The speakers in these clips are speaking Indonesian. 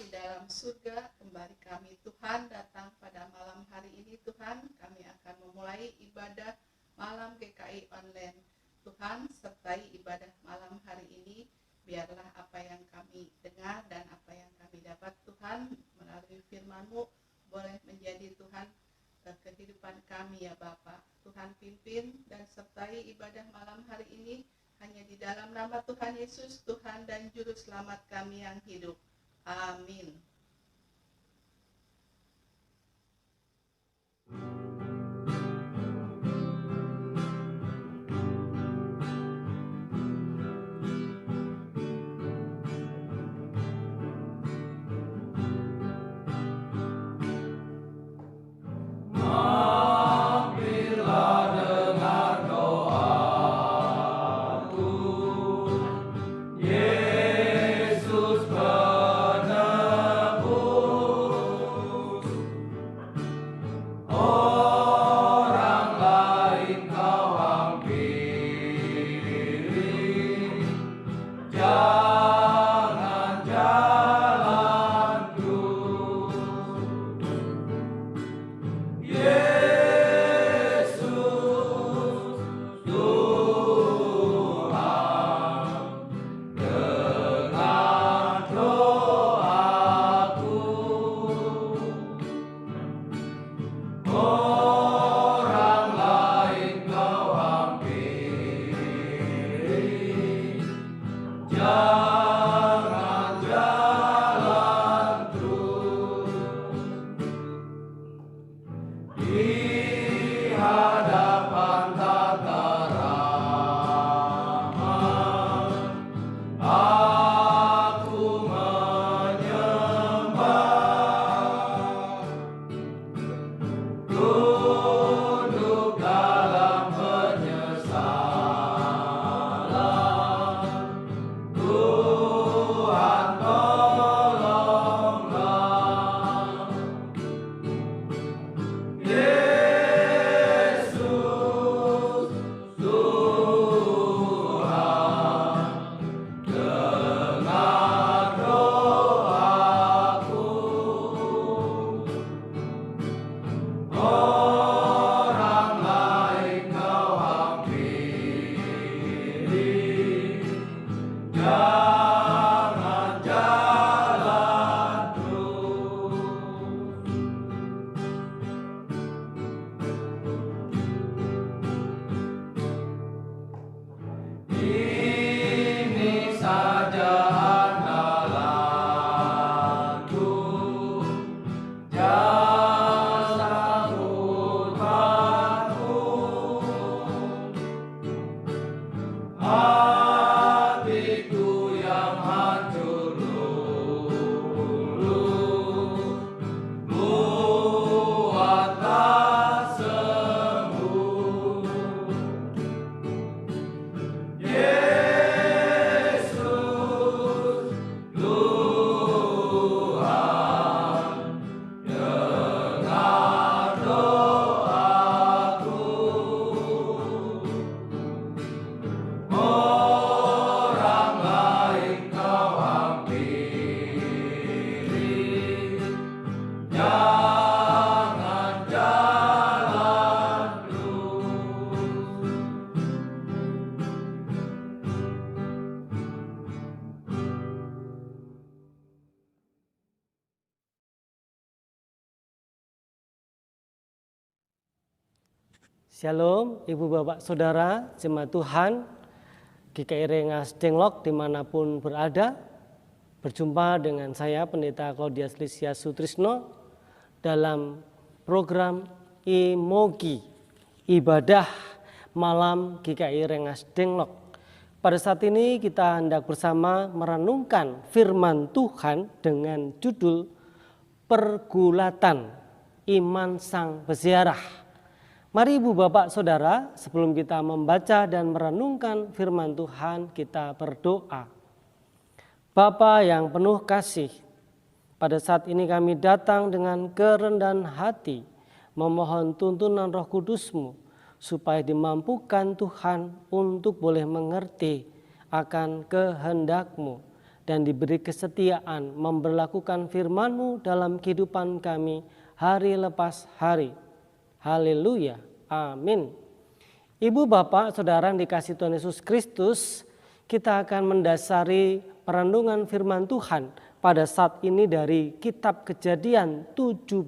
di dalam surga, kembali kami Tuhan datang pada malam hari ini Tuhan. Kami akan memulai ibadah malam GKI online. Tuhan, sertai ibadah malam hari ini. Biarlah apa yang kami dengar dan apa yang kami dapat Tuhan melalui firman-Mu boleh menjadi Tuhan kehidupan kami ya Bapa. Tuhan pimpin dan sertai ibadah malam hari ini hanya di dalam nama Tuhan Yesus, Tuhan dan Juru Selamat kami yang hidup. Amin. Shalom, Ibu Bapak Saudara, Jemaat Tuhan, GKI Rengas Dengklok dimanapun berada. Berjumpa dengan saya Pendeta Claudius Lysias Sutrisno dalam program IMOGI, Ibadah Malam GKI Rengas Dengklok. Pada saat ini kita hendak bersama merenungkan firman Tuhan dengan judul Pergulatan Iman Sang Peziarah. Mari Ibu Bapak Saudara, sebelum kita membaca dan merenungkan firman Tuhan, kita berdoa. Bapa yang penuh kasih, pada saat ini kami datang dengan kerendahan hati, memohon tuntunan Roh Kudus-Mu, supaya dimampukan Tuhan untuk boleh mengerti akan kehendak-Mu. dan diberi kesetiaan memberlakukan firman-Mu dalam kehidupan kami hari lepas hari. Haleluya. Amin. Ibu, Bapak, Saudara yang dikasihi Tuhan Yesus Kristus, kita akan mendasari perenungan firman Tuhan pada saat ini dari kitab Kejadian 17.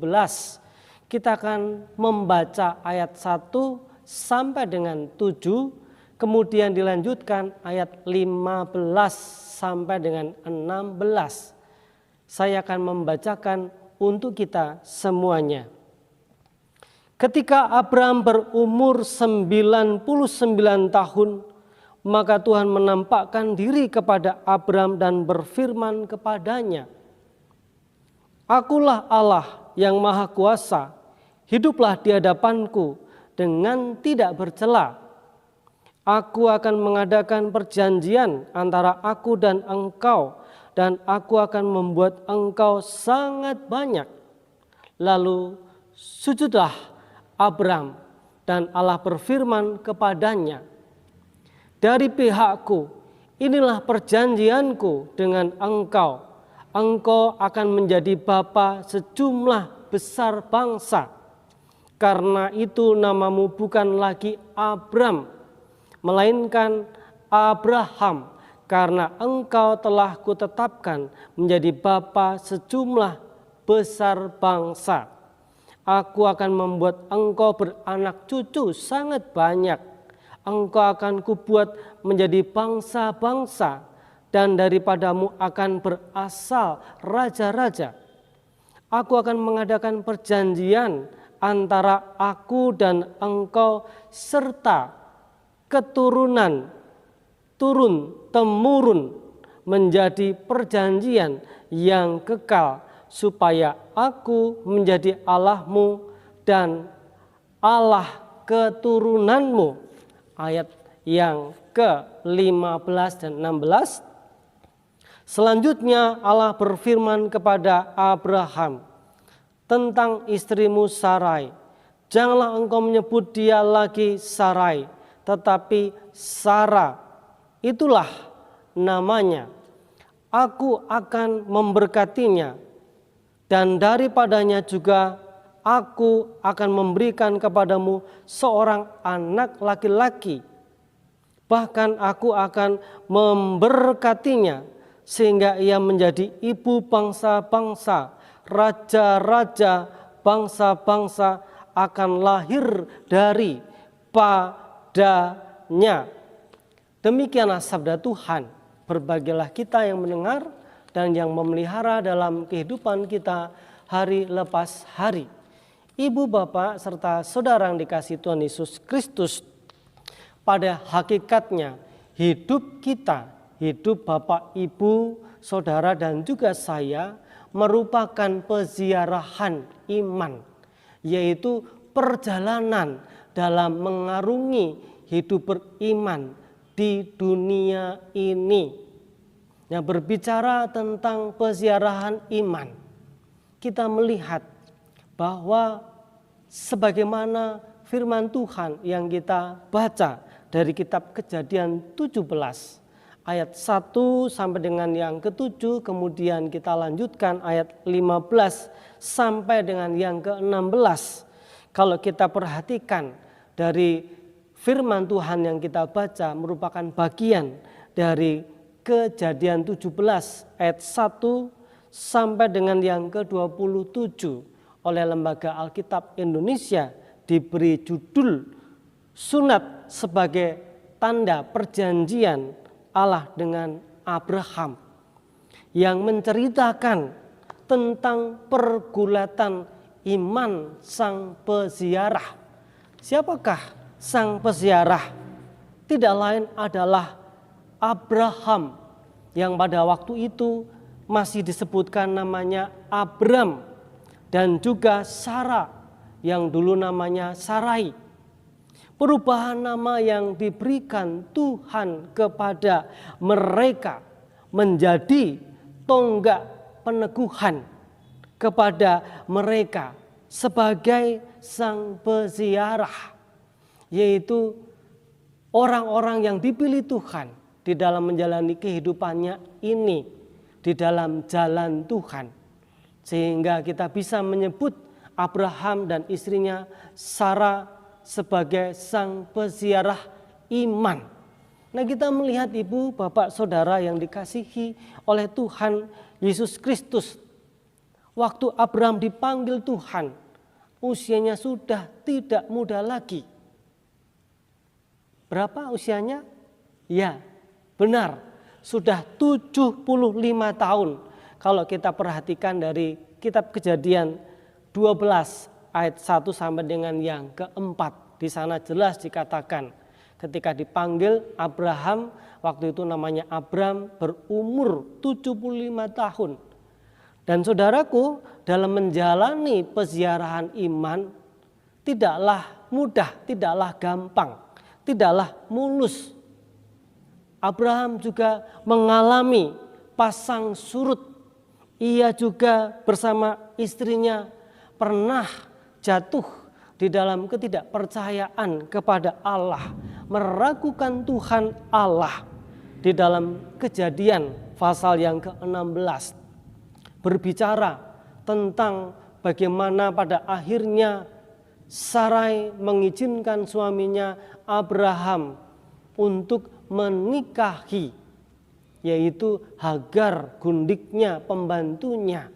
Kita akan membaca ayat 1 sampai dengan 7, kemudian dilanjutkan ayat 15 sampai dengan 16. Saya akan membacakan untuk kita semuanya. Ketika Abraham berumur 99 tahun, maka Tuhan menampakkan diri kepada Abraham dan berfirman kepadanya, "Akulah Allah yang Maha Kuasa, hiduplah di hadapanku dengan tidak bercela. Aku akan mengadakan perjanjian antara aku dan engkau, dan aku akan membuat engkau sangat banyak." Lalu sujudlah Abraham, dan Allah berfirman kepadanya, "Dari pihakku, inilah perjanjianku dengan engkau. Engkau akan menjadi bapa sejumlah besar bangsa. Karena itu namamu bukan lagi Abram, melainkan Abraham, karena engkau telah kutetapkan menjadi bapa sejumlah besar bangsa. Aku akan membuat engkau beranak cucu sangat banyak. Engkau akan kubuat menjadi bangsa-bangsa, dan daripadamu akan berasal raja-raja. Aku akan mengadakan perjanjian antara aku dan engkau serta keturunan turun-temurun menjadi perjanjian yang kekal, supaya aku menjadi Allahmu dan Allah keturunanmu." Ayat yang ke-15 dan 16. Selanjutnya Allah berfirman kepada Abraham tentang istrimu Sarai, "Janganlah engkau menyebut dia lagi Sarai, tetapi Sarah, itulah namanya. Aku akan memberkatinya, dan daripadanya juga aku akan memberikan kepadamu seorang anak laki-laki. Bahkan aku akan memberkatinya sehingga ia menjadi ibu bangsa-bangsa. Raja-raja bangsa-bangsa akan lahir dari padanya." Demikianlah sabda Tuhan. Berbahagialah kita yang mendengar dan yang memelihara dalam kehidupan kita hari lepas hari. Ibu, Bapak, serta saudara yang dikasihi Tuhan Yesus Kristus, pada hakikatnya hidup kita, hidup Bapak, Ibu, saudara dan juga saya merupakan peziarahan iman, yaitu perjalanan dalam mengarungi hidup beriman di dunia ini. Nah, berbicara tentang peziarahan iman, kita melihat bahwa sebagaimana firman Tuhan yang kita baca dari kitab Kejadian 17 ayat 1 sampai dengan yang ke-7, kemudian kita lanjutkan ayat 15 sampai dengan yang ke-16. Kalau kita perhatikan dari firman Tuhan yang kita baca merupakan bagian dari Kejadian 17 ayat 1 sampai dengan yang ke-27 oleh Lembaga Alkitab Indonesia, diberi judul "Sunat sebagai tanda perjanjian Allah dengan Abraham", yang menceritakan tentang pergulatan iman sang peziarah. Siapakah sang peziarah? Tidak lain adalah Abraham, yang pada waktu itu masih disebutkan namanya Abram, dan juga Sarah yang dulu namanya Sarai. Perubahan nama yang diberikan Tuhan kepada mereka menjadi tonggak peneguhan kepada mereka sebagai sang peziarah, yaitu orang-orang yang dipilih Tuhan di dalam menjalani kehidupannya ini di dalam jalan Tuhan. Sehingga kita bisa menyebut Abraham dan istrinya Sarah sebagai sang peziarah iman. Nah, kita melihat ibu, bapak, saudara yang dikasihi oleh Tuhan Yesus Kristus. Waktu Abraham dipanggil Tuhan, usianya sudah tidak muda lagi. Berapa usianya? Ya, benar. Sudah 75 tahun. Kalau kita perhatikan dari kitab Kejadian 12 ayat 1 sampai dengan yang keempat. Di sana jelas dikatakan ketika dipanggil Abraham, waktu itu namanya Abram, berumur 75 tahun. Dan saudaraku, dalam menjalani peziarahan iman tidaklah mudah, tidaklah gampang, tidaklah mulus. Abraham juga mengalami pasang surut. Ia juga bersama istrinya pernah jatuh di dalam ketidakpercayaan kepada Allah, meragukan Tuhan Allah. Di dalam Kejadian pasal yang ke-16 berbicara tentang bagaimana pada akhirnya Sarai mengizinkan suaminya Abraham untuk menikahi, yaitu Hagar, gundiknya, pembantunya,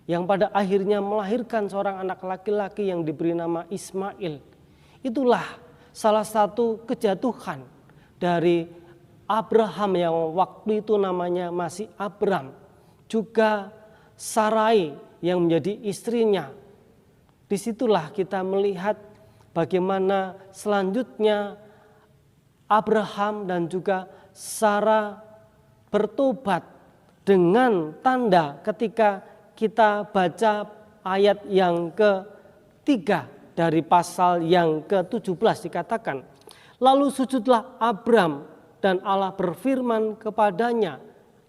yang pada akhirnya melahirkan seorang anak laki-laki yang diberi nama Ismail. Itulah salah satu kejatuhan dari Abraham yang waktu itu namanya masih Abram, juga Sarai yang menjadi istrinya. Disitulah kita melihat bagaimana selanjutnya Abraham dan juga Sarah bertobat dengan tanda ketika kita baca ayat yang ketiga dari pasal yang ke-17 dikatakan, lalu sujudlah Abram dan Allah berfirman kepadanya,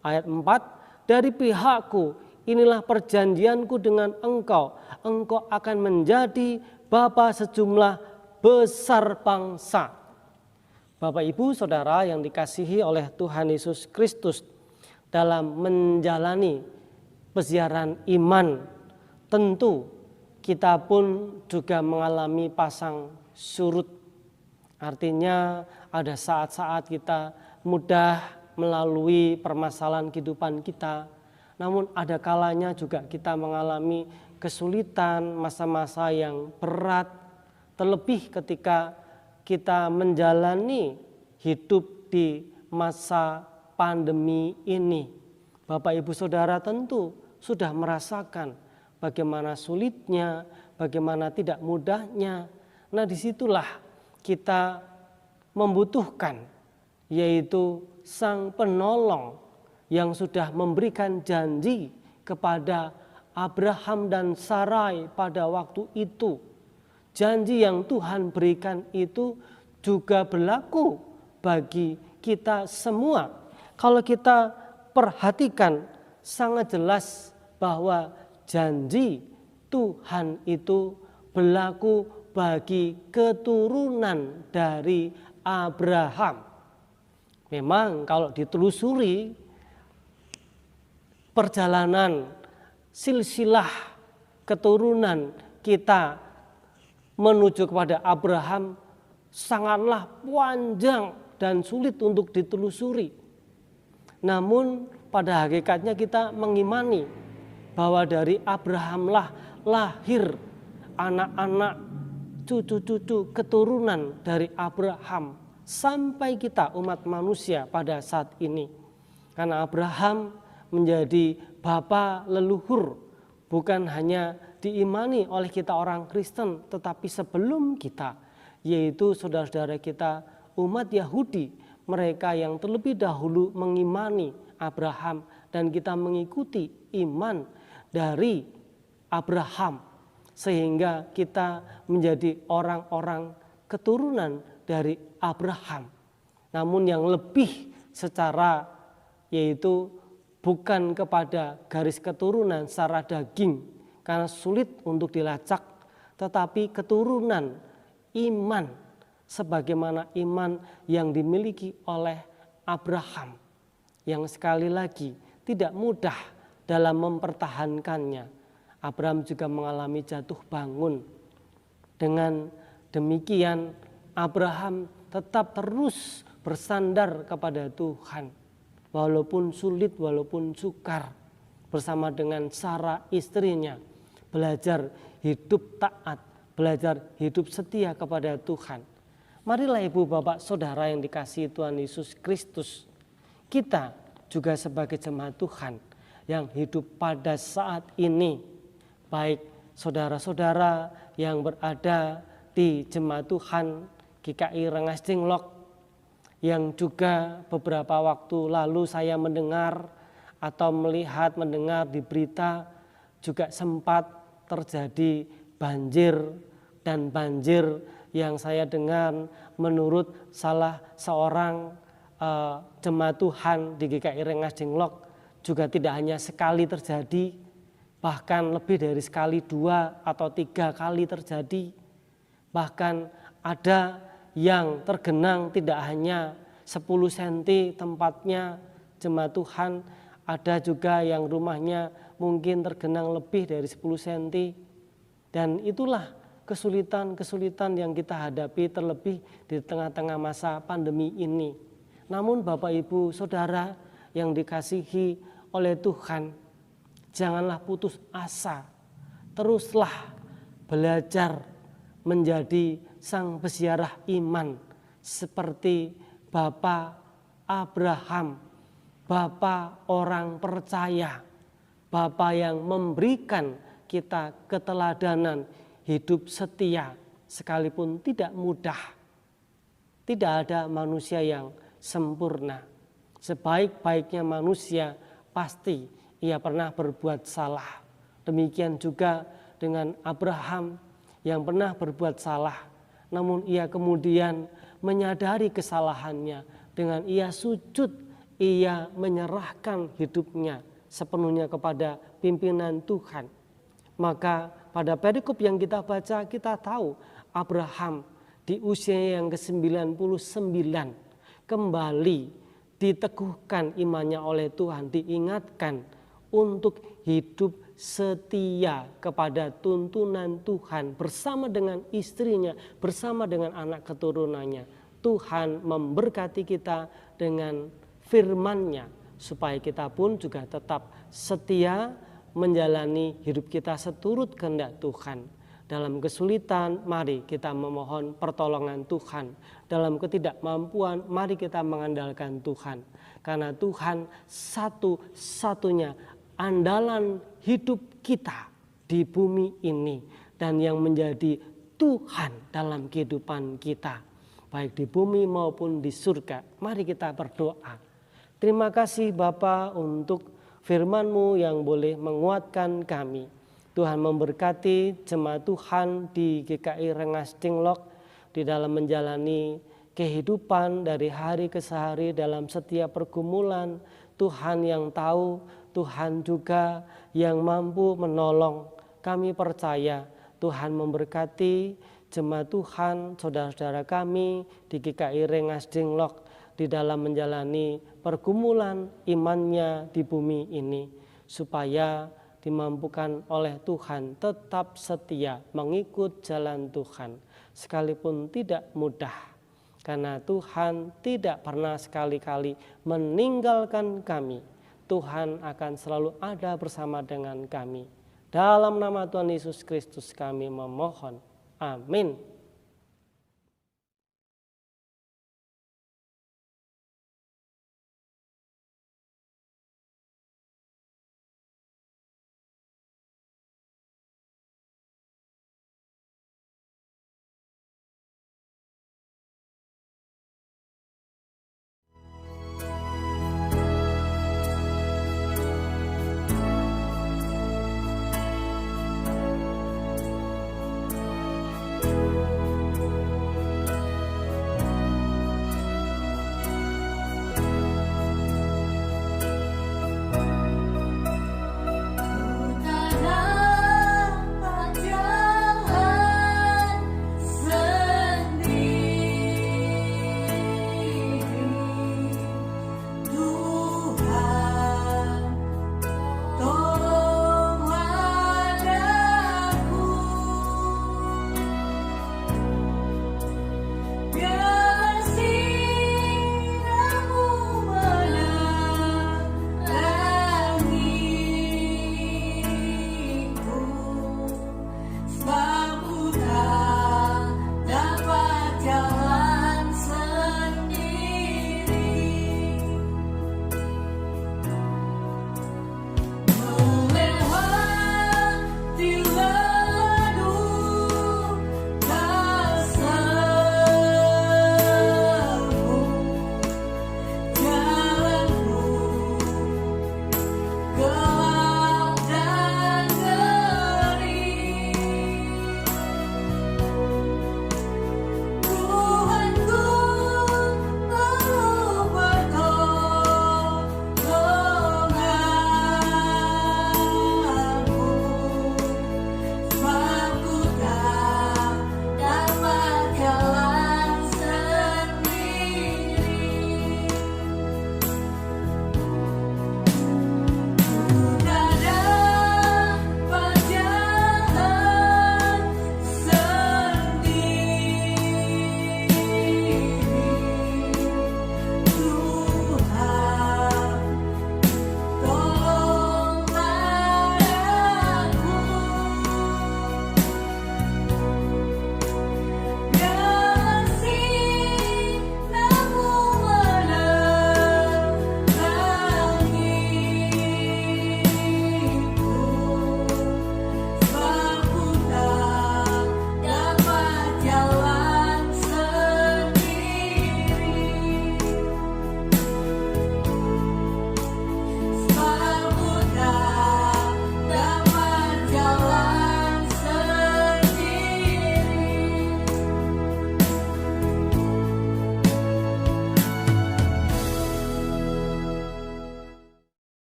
ayat 4, dari pihakku inilah perjanjianku dengan engkau, engkau akan menjadi bapa sejumlah besar bangsa. Bapak, Ibu, Saudara yang dikasihi oleh Tuhan Yesus Kristus, dalam menjalani peziarahan iman, tentu kita pun juga mengalami pasang surut. Artinya ada saat-saat kita mudah melalui permasalahan kehidupan kita, namun ada kalanya juga kita mengalami kesulitan, masa-masa yang berat, terlebih ketika kita menjalani hidup di masa pandemi ini. Bapak, Ibu, Saudara tentu sudah merasakan bagaimana sulitnya, bagaimana tidak mudahnya. Nah, disitulah kita membutuhkan, yaitu Sang Penolong yang sudah memberikan janji kepada Abraham dan Sarai pada waktu itu. Janji yang Tuhan berikan itu juga berlaku bagi kita semua. Kalau kita perhatikan sangat jelas bahwa janji Tuhan itu berlaku bagi keturunan dari Abraham. Memang kalau ditelusuri perjalanan silsilah keturunan kita menuju kepada Abraham sangatlah panjang dan sulit untuk ditelusuri. Namun pada hakikatnya kita mengimani bahwa dari Abrahamlah lahir anak-anak, cucu-cucu keturunan dari Abraham sampai kita umat manusia pada saat ini. Karena Abraham menjadi bapa leluhur, bukan hanya diimani oleh kita orang Kristen, tetapi sebelum kita, yaitu saudara-saudara kita umat Yahudi, mereka yang terlebih dahulu mengimani Abraham, dan kita mengikuti iman dari Abraham, sehingga kita menjadi orang-orang keturunan dari Abraham. Namun yang lebih secara, yaitu bukan kepada garis keturunan secara daging, karena sulit untuk dilacak, tetapi keturunan iman sebagaimana iman yang dimiliki oleh Abraham, yang sekali lagi tidak mudah dalam mempertahankannya. Abraham juga mengalami jatuh bangun. Dengan demikian Abraham tetap terus bersandar kepada Tuhan. Walaupun sulit, walaupun sukar. Bersama dengan Sarah istrinya. Belajar hidup taat, belajar hidup setia kepada Tuhan. Marilah ibu bapak saudara yang dikasihi Tuhan Yesus Kristus. Kita juga sebagai jemaat Tuhan yang hidup pada saat ini. Baik saudara-saudara yang berada di jemaat Tuhan GKI Rengas Dengklok, yang juga beberapa waktu lalu saya mendengar atau mendengar di berita juga sempat terjadi banjir, dan banjir yang saya dengar menurut salah seorang jemaat Tuhan di GKI Rengas Dengklok juga tidak hanya sekali terjadi, bahkan lebih dari sekali, 2 atau 3 kali terjadi. Bahkan ada yang tergenang tidak hanya 10 cm tempatnya jemaat Tuhan, ada juga yang rumahnya mungkin tergenang lebih dari 10 cm. Dan itulah kesulitan-kesulitan yang kita hadapi terlebih di tengah-tengah masa pandemi ini. Namun Bapak Ibu Saudara yang dikasihi oleh Tuhan, janganlah putus asa, teruslah belajar menjadi sang peziarah iman seperti Bapak Abraham, Bapak orang percaya, Bapak yang memberikan kita keteladanan hidup setia sekalipun tidak mudah. Tidak ada manusia yang sempurna. Sebaik-baiknya manusia pasti ia pernah berbuat salah. Demikian juga dengan Abraham yang pernah berbuat salah. Namun ia kemudian menyadari kesalahannya. Dengan ia sujud, ia menyerahkan hidupnya sepenuhnya kepada pimpinan Tuhan. Maka pada perikop yang kita baca, kita tahu Abraham di usia yang ke-99 kembali diteguhkan imannya oleh Tuhan, diingatkan untuk hidup setia kepada tuntunan Tuhan bersama dengan istrinya, bersama dengan anak keturunannya. Tuhan memberkati kita dengan firman-Nya supaya kita pun juga tetap setia menjalani hidup kita seturut kehendak Tuhan. Dalam kesulitan, mari kita memohon pertolongan Tuhan. Dalam ketidakmampuan, mari kita mengandalkan Tuhan. Karena Tuhan satu-satunya andalan hidup kita di bumi ini. Dan yang menjadi Tuhan dalam kehidupan kita. Baik di bumi maupun di surga. Mari kita berdoa. Terima kasih Bapa untuk firman-Mu yang boleh menguatkan kami. Tuhan memberkati jemaat Tuhan di GKI Rengas Dengklok di dalam menjalani kehidupan dari hari ke hari dalam setiap pergumulan. Tuhan yang tahu, Tuhan juga yang mampu menolong. Kami percaya Tuhan memberkati jemaat Tuhan, saudara-saudara kami di GKI Rengas Dengklok di dalam menjalani pergumulan imannya di bumi ini, supaya dimampukan oleh Tuhan tetap setia mengikut jalan Tuhan sekalipun tidak mudah, karena Tuhan tidak pernah sekali-kali meninggalkan kami. Tuhan akan selalu ada bersama dengan kami. Dalam nama Tuhan Yesus Kristus kami memohon. Amin.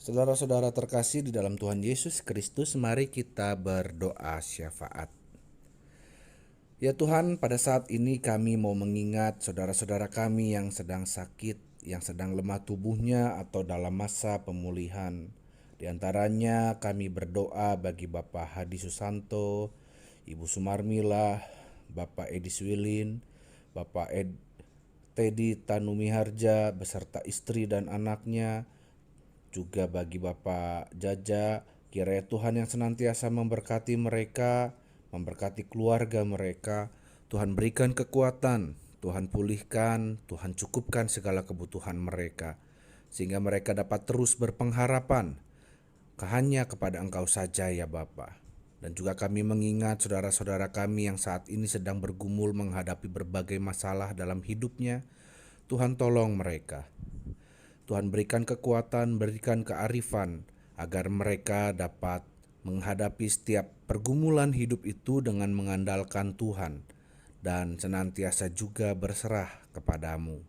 Saudara-saudara terkasih di dalam Tuhan Yesus Kristus, mari kita berdoa syafaat. Ya Tuhan, pada saat ini kami mau mengingat saudara-saudara kami yang sedang sakit, yang sedang lemah tubuhnya atau dalam masa pemulihan. Di antaranya kami berdoa bagi Bapak Hadi Susanto, Ibu Sumarmila, Bapak Edi Swilin, Bapak Teddy Tanumiharja beserta istri dan anaknya, juga bagi Bapak Jaja. Kiranya Tuhan yang senantiasa memberkati mereka, memberkati keluarga mereka. Tuhan berikan kekuatan, Tuhan pulihkan, Tuhan cukupkan segala kebutuhan mereka, sehingga mereka dapat terus berpengharapan hanya kepada Engkau saja ya Bapa. Dan juga kami mengingat saudara-saudara kami yang saat ini sedang bergumul menghadapi berbagai masalah dalam hidupnya. Tuhan tolong mereka. Tuhan berikan kekuatan, berikan kearifan agar mereka dapat menghadapi setiap pergumulan hidup itu dengan mengandalkan Tuhan dan senantiasa juga berserah kepadamu.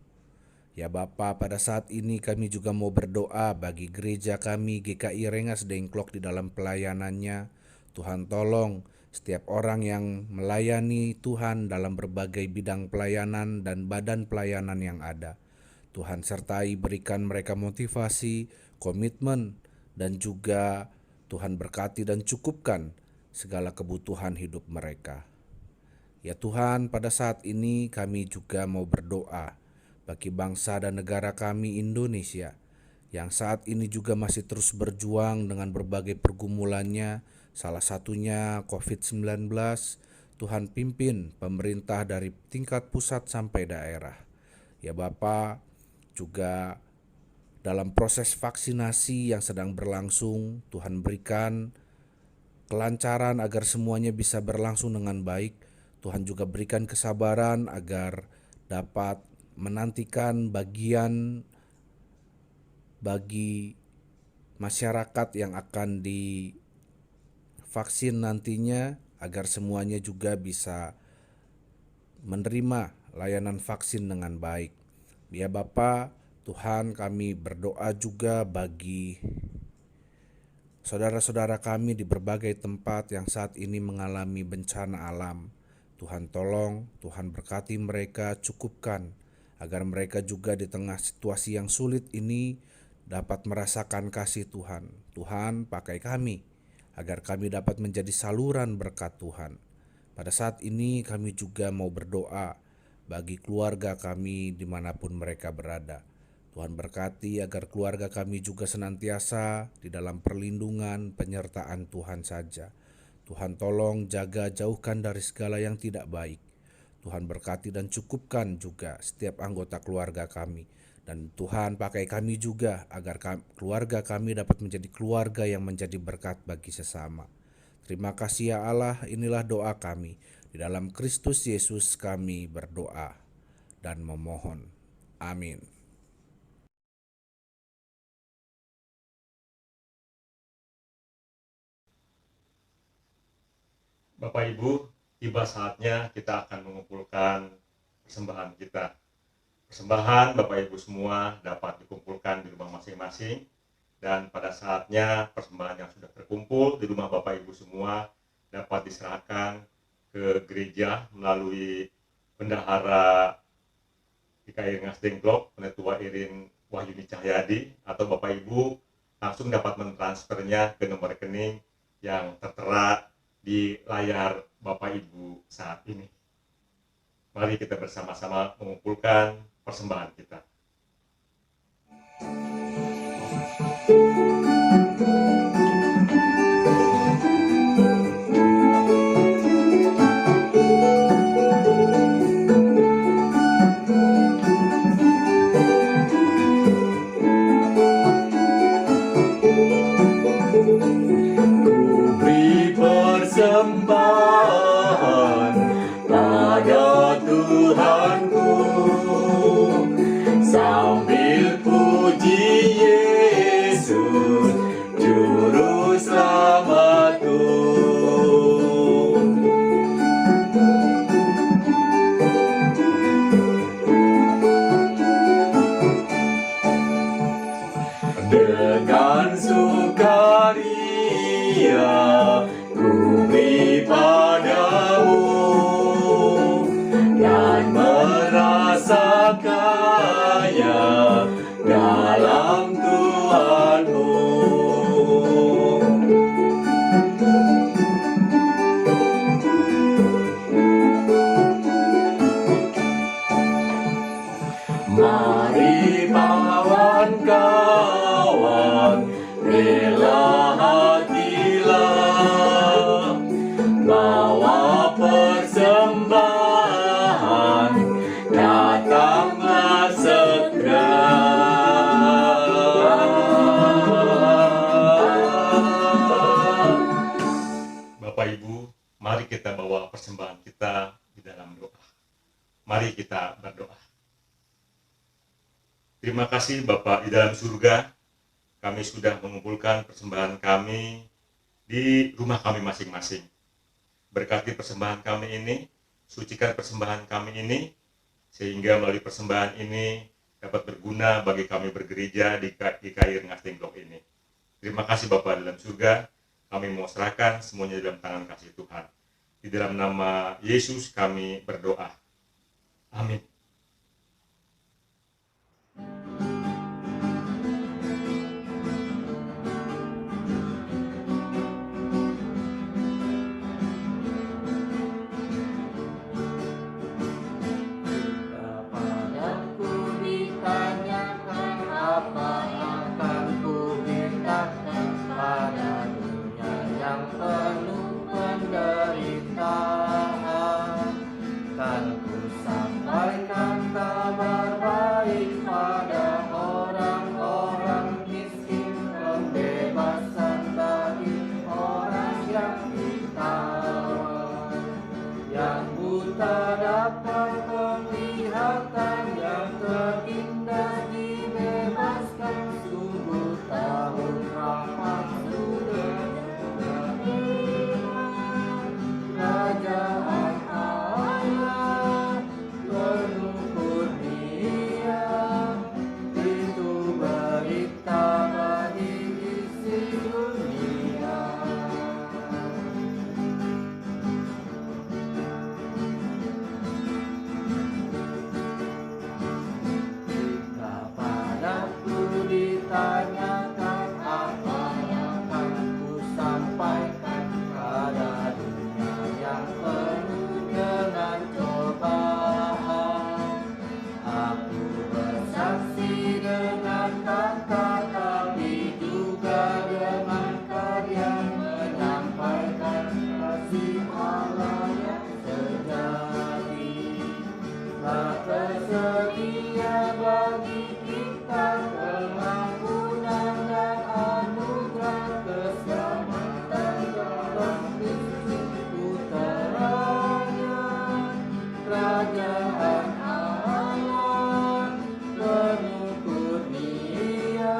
Ya Bapa, pada saat ini kami juga mau berdoa bagi gereja kami GKI Rengas Dengklok di dalam pelayanannya. Tuhan tolong setiap orang yang melayani Tuhan dalam berbagai bidang pelayanan dan badan pelayanan yang ada. Tuhan sertai, berikan mereka motivasi, komitmen, dan juga Tuhan berkati dan cukupkan segala kebutuhan hidup mereka. Ya Tuhan, pada saat ini kami juga mau berdoa bagi bangsa dan negara kami Indonesia, yang saat ini juga masih terus berjuang dengan berbagai pergumulannya, salah satunya COVID-19. Tuhan pimpin pemerintah dari tingkat pusat sampai daerah. Ya Bapa, juga dalam proses vaksinasi yang sedang berlangsung, Tuhan berikan kelancaran agar semuanya bisa berlangsung dengan baik. Tuhan juga berikan kesabaran agar dapat menantikan bagian bagi masyarakat yang akan divaksin nantinya, agar semuanya juga bisa menerima layanan vaksin dengan baik. Ya Bapa, Tuhan, kami berdoa juga bagi saudara-saudara kami di berbagai tempat yang saat ini mengalami bencana alam. Tuhan tolong, Tuhan berkati mereka, cukupkan agar mereka juga di tengah situasi yang sulit ini dapat merasakan kasih Tuhan. Tuhan, pakai kami agar kami dapat menjadi saluran berkat Tuhan. Pada saat ini kami juga mau berdoa bagi keluarga kami dimanapun mereka berada. Tuhan berkati agar keluarga kami juga senantiasa di dalam perlindungan, penyertaan Tuhan saja. Tuhan tolong jaga, jauhkan dari segala yang tidak baik. Tuhan berkati dan cukupkan juga setiap anggota keluarga kami. Dan Tuhan pakai kami juga agar keluarga kami dapat menjadi keluarga yang menjadi berkat bagi sesama. Terima kasih ya Allah, inilah doa kami. Di dalam Kristus Yesus kami berdoa dan memohon. Amin. Bapak Ibu, tiba saatnya kita akan mengumpulkan persembahan kita. Persembahan Bapak Ibu semua dapat dikumpulkan di rumah masing-masing, dan pada saatnya persembahan yang sudah terkumpul di rumah Bapak Ibu semua dapat diserahkan ke gereja melalui Bendahara GKI Rengas Dengklok, Penetua Irin Wahyuni Cahyadi, atau Bapak Ibu langsung dapat mentransfernya ke nomor rekening yang tertera di layar Bapak Ibu saat ini. Mari kita bersama-sama mengumpulkan persembahan kita. Persembahan pada Tuhanku, sambil puji Yesus dunia ku beri padamu, dan merasa kaya dalam Tuhanmu. Mari kawan-kawan, rela hatilah, bawa persembahan, datanglah segera. Bapak Ibu, mari kita bawa persembahan kita di dalam doa. Mari kita berdoa. Terima kasih Bapa di dalam surga, kami sudah mengumpulkan persembahan kami di rumah kami masing-masing. Berkati persembahan kami ini, sucikan persembahan kami ini, sehingga melalui persembahan ini dapat berguna bagi kami bergereja di GKI Rengas Dengklok ini. Terima kasih Bapa di dalam surga, kami mau serahkan semuanya dalam tangan kasih Tuhan. Di dalam nama Yesus kami berdoa. Amin. Kepadaku ditanyakan apa yang akan kuberikan pada dunia yang penuh penderitaan. Kan ku sampaikan kabar baik pada orang-orang miskin, pembebasan bagi orang yang ditawan, yang buta dapat penglihatan, yang tertindas dibebaskan. Sungguh tahun rahmat sudah tiba, kerajaan Allah penuh kurnia, itu berita bagi isi dunia. Kepadaku ditanyakan apa yang akan ku sampaikan pada dunia yang penuh dengan cobaan. Aku bersaksi dengan kata, tapi juga dengan karya, menyampaikan kasih Allah yang sejati. Tak tersedia bagi kita pengampunan dan anugerah, keselamatan dalam Kristus putranya. Kerajaan Allah penuh kurnia,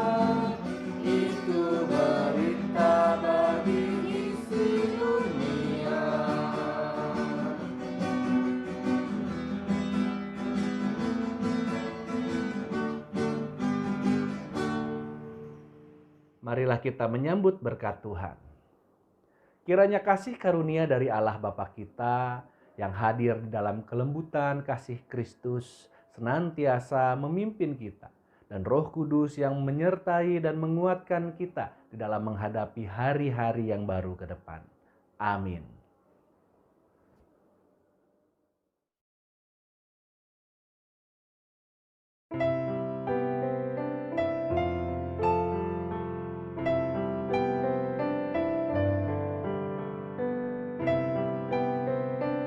itu berita bagi isi dunia. Marilah kita menyambut berkat Tuhan. Kiranya kasih karunia dari Allah Bapa kita yang hadir di dalam kelembutan kasih Kristus senantiasa memimpin kita, dan Roh Kudus yang menyertai dan menguatkan kita di dalam menghadapi hari-hari yang baru ke depan. Amin.